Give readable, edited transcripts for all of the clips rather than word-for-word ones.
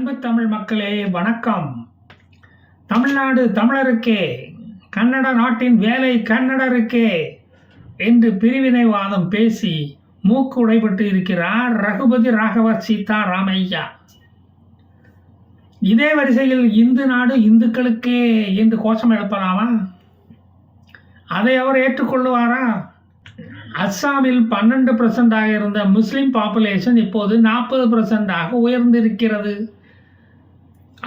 அன்பு தமிழ் மக்களே வணக்கம். தமிழ்நாடு தமிழருக்கே, கன்னட நாட்டின் வேலை கன்னடருக்கே என்று பிரிவினைவாதம் பேசி மூக்கு உடைபட்டு இருக்கிறார் ரகுபதி ராகவ சீதாராமையா. இதே வரிசையில் இந்து நாடு இந்துக்களுக்கே என்று கோஷம் எழுப்பலாமா? அதை அவர் ஏற்றுக்கொள்ளுவாரா? அஸ்ஸாமில் 12% இருந்த முஸ்லிம் பாப்புலேஷன் இப்போது 40% உயர்ந்திருக்கிறது.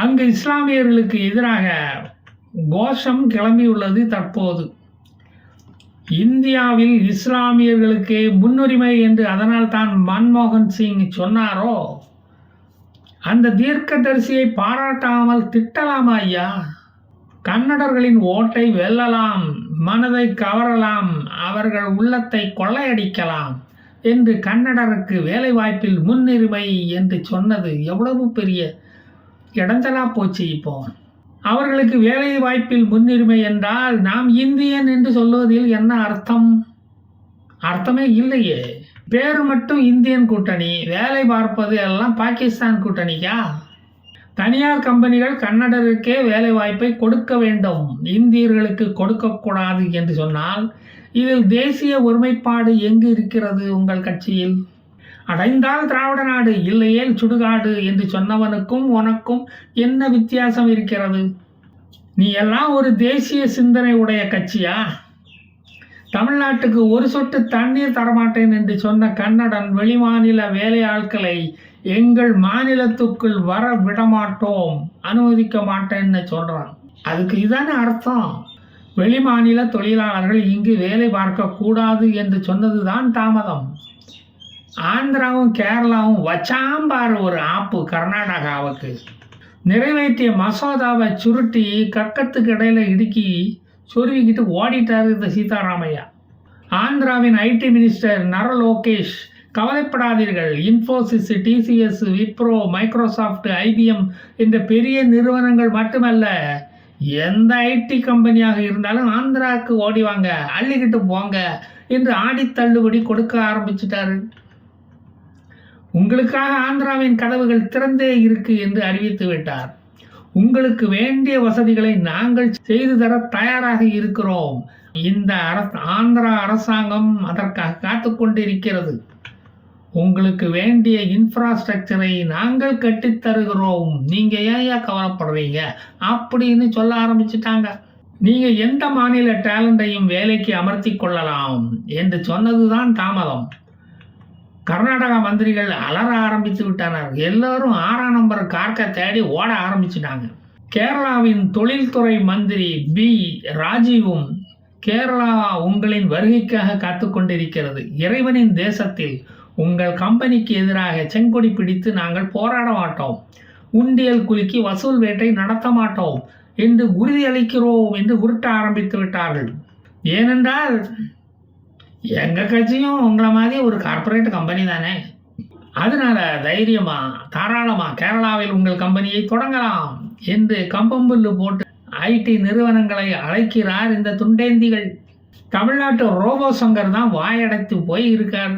அங்கு இஸ்லாமியர்களுக்கு எதிராக கோஷம் கிளம்பியுள்ளது. தற்போது இந்தியாவில் இஸ்லாமியர்களுக்கு முன்னுரிமை என்று அதனால் தான் மன்மோகன் சிங் சொன்னாரோ, அந்த தீர்க்கதரிசியை பாராட்டாமல் திட்டலாமா ஐயா? கன்னடர்களின் ஓட்டை வெல்லலாம், மனதை கவரலாம், அவர்கள் உள்ளத்தை கொள்ளையடிக்கலாம் என்று கன்னடருக்கு வேலைவாய்ப்பில் முன்னுரிமை என்று சொன்னது எவ்வளவு பெரிய இடைஞ்சலா போச்சு. இப்போ அவர்களுக்கு வேலை வாய்ப்பில் முன்னுரிமை என்றால் நாம் இந்தியன் என்று சொல்வதில் என்ன அர்த்தம்? அர்த்தமே இல்லையே. பேரு மட்டும் இந்தியன் கூட்டணி, வேலை பார்ப்பது எல்லாம் பாகிஸ்தான் கூட்டணிக்கா? தனியார் கம்பெனிகள் கன்னடருக்கே வேலை வாய்ப்பை கொடுக்க வேண்டும், இந்தியர்களுக்கு கொடுக்கக்கூடாது என்று சொன்னால் இதில் தேசிய ஒருமைப்பாடு எங்கு இருக்கிறது உங்கள் கட்சியில்? அடைந்தால் திராவிட நாடு, இல்லையேல் சுடுகாடு என்று சொன்னவனுக்கும் உனக்கும் என்ன வித்தியாசம் இருக்கிறது? நீ எல்லாம் ஒரு தேசிய சிந்தனை உடைய கட்சியா? தமிழ்நாட்டுக்கு ஒரு சொட்டு தண்ணீர் தரமாட்டேன் என்று சொன்ன கன்னடன் வெளிமாநில வேலை ஆட்களை எங்கள் மாநிலத்துக்குள் வர விடமாட்டோம், அனுமதிக்க மாட்டேன்னு சொல்றான். அதுக்கு இதான அர்த்தம்? வெளிமாநில தொழிலாளர்கள் இங்கு வேலை பார்க்க கூடாது என்று சொன்னதுதான் தாமதம். ஆந்திராவும் கேரளாவும் வச்சாம்பார் ஒரு ஆப்பு கர்நாடகாவுக்கு. நிறைவேற்றிய மசோதாவை சுருட்டி கக்கத்துக்கு இடையில இடுக்கி சொருவிக்கிட்டு ஓடிட்டார் இந்த சீதாராமையா. ஆந்திராவின் ஐடி மினிஸ்டர் நர லோகேஷ், கவலைப்படாதீர்கள், Infosys, TCS, Wipro, Microsoft, IBM என்ற பெரிய நிறுவனங்கள் மட்டுமல்ல, எந்த ஐடி கம்பெனியாக இருந்தாலும் ஆந்திராவுக்கு ஓடிவாங்க, அள்ளிக்கிட்டு போங்க என்று ஆடி தள்ளுபடி கொடுக்க ஆரம்பிச்சிட்டாரு. உங்களுக்காக ஆந்திராவின் கதவுகள் திறந்தே இருக்கு என்று அறிவித்து விட்டார். உங்களுக்கு வேண்டிய வசதிகளை நாங்கள் செய்து தர தயாராக இருக்கிறோம். இந்த ஆந்திரா அரசாங்கம் அதற்காக காத்து கொண்டிருக்கிறது. உங்களுக்கு வேண்டிய இன்ஃப்ராஸ்ட்ரக்சரை நாங்கள் கட்டித்தருகிறோம், நீங்க ஏன் கவலைப்படுறீங்க அப்படின்னு சொல்ல ஆரம்பிச்சுட்டாங்க. நீங்க எந்த மாநில டேலண்டையும் வேலைக்கு அமர்த்தி கொள்ளலாம் என்று சொன்னதுதான் தாமதம். கர்நாடகா மந்திரிகள் அலற ஆரம்பித்து விட்டனர். எல்லாரும் 6ஆம் நம்பர் கார்க்கை தேடி ஓட ஆரம்பிச்சிட்டாங்க. கேரளாவின் தொழில்துறை மந்திரி பி ராஜீவும், கேரளா உங்களின் வருகைக்காக காத்து கொண்டிருக்கிறது. இறைவனின் தேசத்தில் உங்கள் கம்பெனிக்கு எதிராக செங்கொடி பிடித்து நாங்கள் போராட மாட்டோம், உண்டியல் குலுக்கி வசூல் வேட்டை நடத்த மாட்டோம் என்று உறுதியளிக்கிறோம் என்று உருட்ட ஆரம்பித்து விட்டார்கள். ஏனென்றால் எங்கள் கட்சியும் உங்களை மாதிரி ஒரு கார்ப்பரேட் கம்பெனி தானே. அதனால தைரியமா தாராளமா கேரளாவில் உங்கள் கம்பெனியை தொடங்கலாம் என்று கம்பம்புல்லு போட்டு ஐடி நிறுவனங்களை அழைக்கிறார் இந்த துண்டேந்திகள். தமிழ்நாட்டு ரோபோ சங்கர் தான் வாயடைத்து போய் இருக்கார்.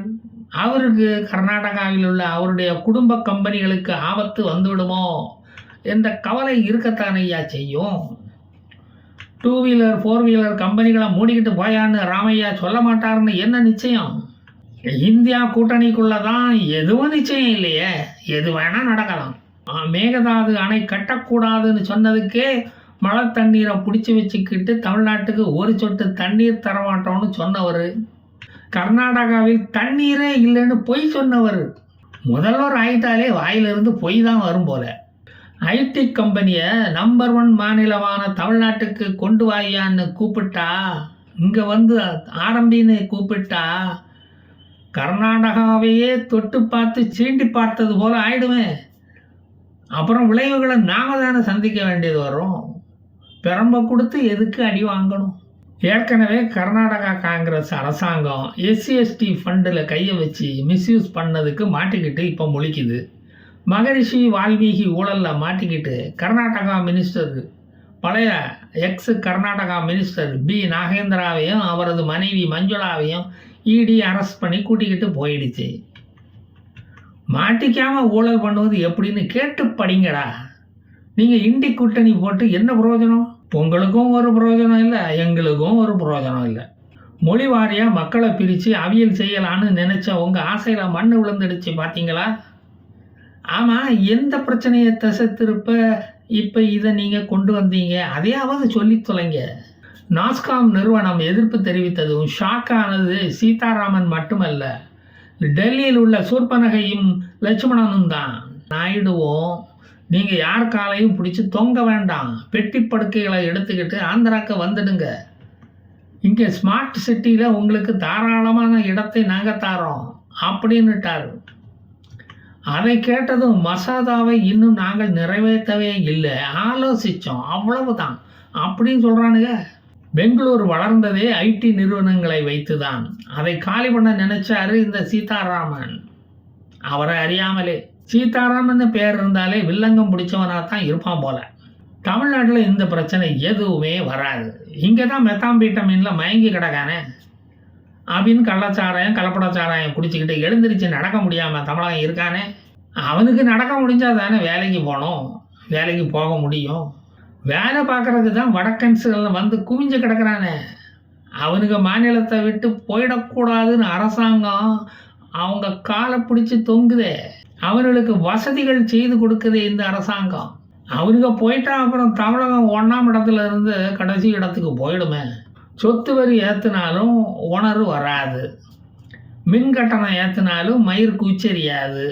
அவருக்கு கர்நாடகாவில் உள்ள அவருடைய குடும்ப கம்பெனிகளுக்கு ஆபத்து வந்துவிடுமோ என்ற கவலை இருக்கத்தானையா செய்யும். 2 வீலர் 4 வீலர் கம்பெனிகளை மூடிக்கிட்டு போயான்னு ராமையா சொல்ல மாட்டாருன்னு என்ன நிச்சயம்? இந்தியா கூட்டணிக்குள்ளதான் எதுவும் நிச்சயம் இல்லையே, எது வேணா நடக்கலாம். மேகதாது அணை கட்டக்கூடாதுன்னு சொன்னதுக்கே மழை தண்ணீரை பிடிச்சி வச்சுக்கிட்டு தமிழ்நாட்டுக்கு ஒரு சொட்டு தண்ணீர் தரமாட்டோம்னு சொன்னவர், கர்நாடகாவில் தண்ணீரே இல்லைன்னு பொய் சொன்னவர், முதல்வர் ஆயிட்டாலே வாயிலிருந்து பொய் தான் வரும் போல. ஐடி கம்பெனியை நம்பர் 1 மாநிலமான தமிழ்நாட்டுக்கு கொண்டு வாயான்னு கூப்பிட்டா, இங்கே வந்து ஆரம்பின்னு கூப்பிட்டா, கர்நாடகாவையே தொட்டு பார்த்து சீண்டி பார்த்தது போல ஆயிடுமே. அப்புறம் விளைவுகளை நாம தானே சந்திக்க வேண்டியது வரும். பெரம்ப கொடுத்து எதுக்கு அடி வாங்கணும்? ஏற்கனவே கர்நாடகா காங்கிரஸ் அரசாங்கம் SC/ST ஃபண்டில் கையை வச்சு மிஸ்யூஸ் பண்ணதுக்கு மாட்டிக்கிட்டு இப்போ முழிக்குது. மகரிஷி வால்மீகி ஊழலில் மாட்டிக்கிட்டு கர்நாடகா மினிஸ்டர், பழைய எக்ஸ் கர்நாடகா மினிஸ்டர் பி நாகேந்திராவையும் அவரது மனைவி மஞ்சுளாவையும் இடி அரெஸ்ட் பண்ணி கூட்டிக்கிட்டு போயிடுச்சு. மாட்டிக்காம ஊழல் பண்ணுவது எப்படின்னு கேட்டு படிங்கடா. நீங்கள் இண்டி கூட்டணி போட்டு என்ன பிரயோஜனம்? உங்களுக்கும் ஒரு பிரயோஜனம் இல்லை, எங்களுக்கும் ஒரு பிரயோஜனம் இல்லை. மொழி வாரியாக மக்களை பிரித்து அவியல் செய்யலான்னு நினச்ச உங்கள் ஆசையில் மண் விழுந்துடுச்சு பார்த்தீங்களா? ஆமாம், எந்த பிரச்சனையை திசை திருப்ப இப்போ இதை நீங்கள் கொண்டு வந்தீங்க? அதையாவது சொல்லி தொலைங்க. நாஸ்காம் நிறுவனம் எதிர்ப்பு தெரிவித்ததும் ஷாக்கானது சீதாராமன் மட்டுமல்ல, டெல்லியில் உள்ள சூர்பனகையும் லட்சுமணனும் தான். நாயுடுவோம், நீங்கள் யார் காலையும் பிடிச்சி தொங்க வேண்டாம், பெட்டி படுக்கைகளை எடுத்துக்கிட்டு ஆந்திராக்கு வந்துடுங்க. இங்கே ஸ்மார்ட் சிட்டியில் உங்களுக்கு தாராளமான இடத்தை நாங்கள் தாரோம் அப்படின்னுட்டார். அதை கேட்டதும் மசோதாவை இன்னும் நாங்கள் நிறைவேற்றவே இல்லை, ஆலோசித்தோம், அவ்வளவுதான் அப்படின்னு சொல்கிறானுங்க. பெங்களூர் வளர்ந்ததே ஐடி நிறுவனங்களை வைத்து தான். அதை காலி பண்ண நினைச்சாரு இந்த சீதாராமன். அவரை அறியாமலே சீதாராமன் பேர் இருந்தாலே வில்லங்கம் பிடிச்சவனாக தான் இருப்பான் போல. தமிழ்நாட்டில் இந்த பிரச்சனை எதுவுமே வராது. இங்கே தான் மெத்தாம்பீட்டமின்ல மயங்கி கிடக்கானே அப்படின்னு கள்ளச்சாராயம் கலப்படச்சாராயம் குடிச்சிக்கிட்டு எழுந்திரிச்சு நடக்க முடியாமல் தமிழகம் இருக்கானே. அவனுக்கு நடக்க முடிஞ்சால் தானே வேலைக்கு போகணும், வேலைக்கு போக முடியும். வேலை பார்க்குறதுக்கு தான் வடக்கன்ஸுகள் வந்து குவிஞ்சு கிடக்கிறானே. அவனுக்கு மாநிலத்தை விட்டு போயிடக்கூடாதுன்னு அரசாங்கம் அவங்க காலை பிடிச்சி தொங்குதே. அவர்களுக்கு வசதிகள் செய்து கொடுக்குதே இந்த அரசாங்கம். அவனுக்கு போயிட்டா அப்புறம் தமிழகம் 1ஆம் இடத்துல இருந்து கடைசி இடத்துக்கு போயிடுமே. சொத்து வரி ஏற்றினாலும் உணர்வு வராது, மின் கட்டணம் ஏற்றினாலும் மயிர் கூச்சரியாது,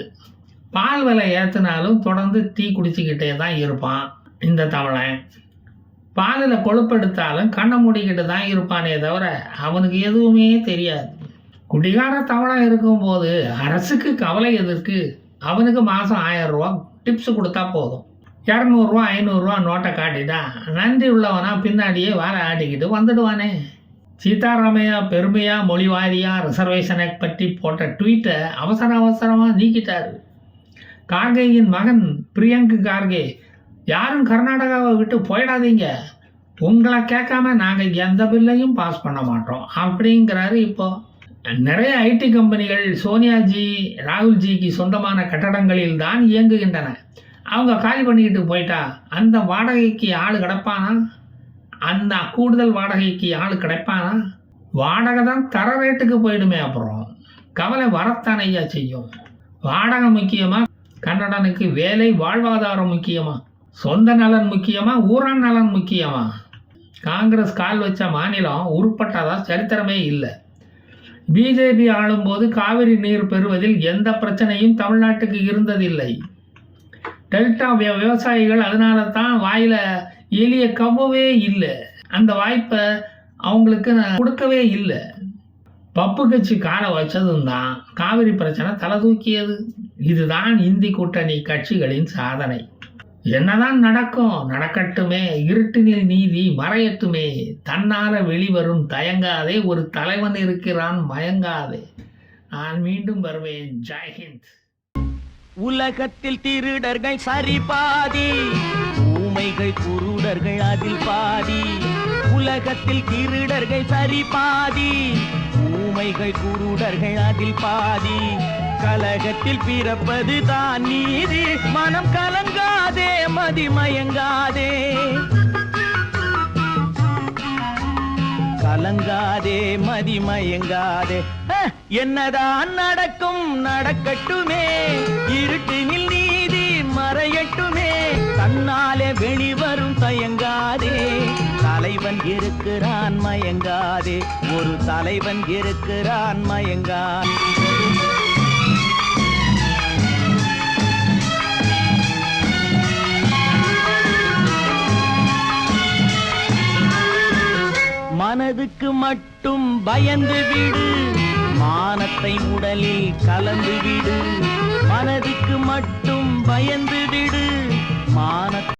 பால் விலை ஏற்றினாலும் தொடர்ந்து டீ குடிச்சிக்கிட்டே தான் இருப்பான் இந்த தமிழன். பாலில் கொழுப்பெடுத்தாலும் கண்ணை மூடிக்கிட்டு தான் இருப்பானே தவிர அவனுக்கு எதுவுமே தெரியாது. குடிகார தமிழன் இருக்கும்போது அரசுக்கு கவலை எதற்கு? அவனுக்கு மாதம் 1000 ரூபா டிப்ஸ் கொடுத்தா போதும். 200 ரூபா 500 ரூபா நோட்டை காட்டிட்டா நன்றி உள்ளவனா பின்னாடியே வாழை ஆட்டிக்கிட்டு வந்துடுவானே. சீதாராமையா பெருமையாக மொழிவாரியாக ரிசர்வேஷனை பற்றி போட்ட ட்வீட்டை அவசரமாக நீக்கிட்டார். கார்கேயின் மகன் பிரியங்க் கார்கே, யாரும் கர்நாடகாவை விட்டு போயிடாதீங்க, உங்களை கேட்காம நாங்கள் எந்த பில்லையும் பாஸ் பண்ண மாட்டோம் அப்படிங்கிறாரு. இப்போ நிறைய ஐடி கம்பெனிகள் சோனியாஜி ராகுல்ஜிக்கு சொந்தமான கட்டடங்களில் தான் இயங்குகின்றன. அவங்க காலி பண்ணிக்கிட்டு போயிட்டா அந்த வாடகைக்கு ஆள் கிடைப்பானா? அந்த கூடுதல் வாடகைக்கு ஆள் கிடைப்பானா? வாடகை தான் தர ரேட்டுக்கு போயிடுமே. அப்புறம் கவலை வரத்தானையா செய்யும். வாடகை முக்கியமா, கன்னடனுக்கு வேலை வாழ்வாதாரம் முக்கியமா, சொந்த நலன் முக்கியமா, ஊரான் நலன் முக்கியமா? காங்கிரஸ் கால் வச்ச மாநிலம் உருப்பட்டதா சரித்திரமே இல்லை. பிஜேபி ஆளும்போது காவிரி நீர் பெறுவதில் எந்த பிரச்சனையும் தமிழ்நாட்டுக்கு இருந்ததில்லை. டெல்டா விவசாயிகள் அதனால தான் வாயில் எலிய கவ்வவே இல்லை, அந்த வாய்ப்பை அவங்களுக்கு கொடுக்கவே இல்லை. பப்பு கட்சி காலை வச்சதும் தான் காவிரி பிரச்சனை தலை தூக்கியது. இதுதான் இந்தி கூட்டணி கட்சிகளின் சாதனை. என்னதான் நடக்கும், நடக்கட்டுமே, இருட்டினில் நீதி மறையட்டுமே, தன்னால வெளிவரும் தயங்காதே, ஒரு தலைவன் இருக்கிறான் மயங்காதே. நான் மீண்டும் வருவேன். ஜெய்ஹிந்த். உலகத்தில் திருடர்கள் சரி பாதி, ஊமைகள் குருடர்கள் அதில் பாதி. உலகத்தில் திருடர்கள் சரி பாதி, ஊமைகள் குருடர்கள் அதில் பாதி. கலகத்தில் பிறப்பது தான் நீதி, மனம் கலங்காதே, மதிமயங்காதே, கலங்காதே, மதிமயங்காதே. என்னதான் நடக்கும் நடக்கட்டுமே, இருட்டினில் நீதி மறையட்டுமே, தன்னாலே வெளிவரும் தயங்காதே, தலைவன் இருக்கிறான் மயங்காதே, ஒரு தலைவன் இருக்கிறான் மயங்காதே. மனதுக்கு மட்டும் பயந்து விடு, மானத்தை உடலில் கலந்து விடு. மனதுக்கு மட்டும் பயந்து விடு, மானத்தை